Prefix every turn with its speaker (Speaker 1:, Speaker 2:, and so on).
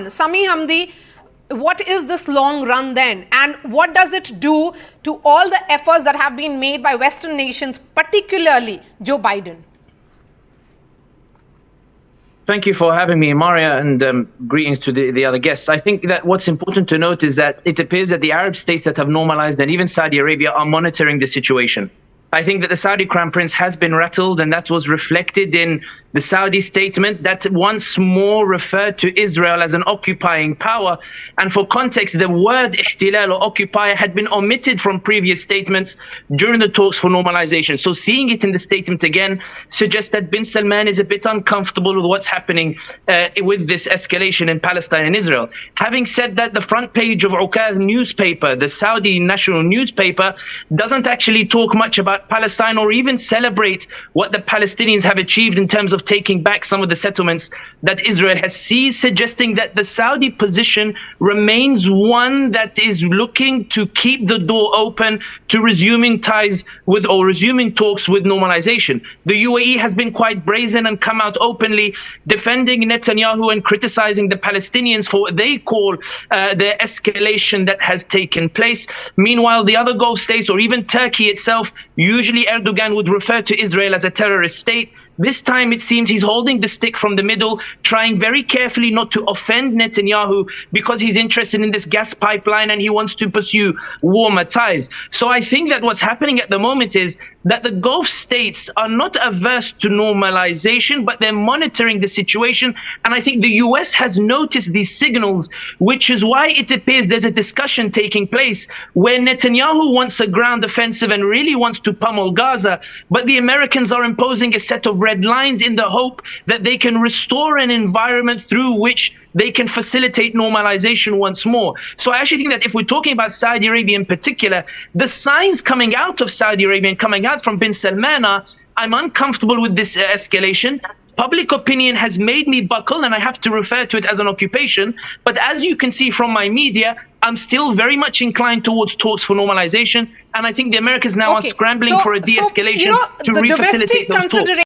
Speaker 1: Sami Hamdi, what is this long run then? And what does it do to all the efforts that have been made by Western nations, particularly Joe Biden?
Speaker 2: Thank you for having me, Maria, and greetings to the other guests. I think that what's important to note is that it appears that the Arab states that have normalized, and even Saudi Arabia, are monitoring the situation. I think that the Saudi Crown Prince has been rattled, and that was reflected in the Saudi statement that once more referred to Israel as an occupying power. And for context, the word ihtilal or occupier had been omitted from previous statements during the talks for normalization. So seeing it in the statement again suggests that bin Salman is a bit uncomfortable with what's happening with this escalation in Palestine and Israel. Having said that, the front page of Ukaz newspaper, the Saudi national newspaper, doesn't actually talk much about Palestine or even celebrate what the Palestinians have achieved in terms of taking back some of the settlements that Israel has seized, suggesting that the Saudi position remains one that is looking to keep the door open to resuming ties with or resuming talks with normalization. The UAE has been quite brazen and come out openly defending Netanyahu and criticizing the Palestinians for what they call the escalation that has taken place. Meanwhile, the other Gulf states or even Turkey itself, usually Erdogan would refer to Israel as a terrorist state. This time it seems he's holding the stick from the middle, trying very carefully not to offend Netanyahu because he's interested in this gas pipeline and he wants to pursue warmer ties. So I think that what's happening at the moment is that the Gulf states are not averse to normalization, but they're monitoring the situation. And I think the US has noticed these signals, which is why it appears there's a discussion taking place where Netanyahu wants a ground offensive and really wants to pummel Gaza, but the Americans are imposing a set of red lines in the hope that they can restore an environment through which they can facilitate normalization once more. So I actually think that if we're talking about Saudi Arabia in particular, the signs coming out of Saudi Arabia and coming out from bin Salman are, I'm uncomfortable with this escalation. Public opinion has made me buckle, and I have to refer to it as an occupation. But as you can see from my media, I'm still very much inclined towards talks for normalization. And I think the Americans now are scrambling for a de-escalation to refacilitate those talks.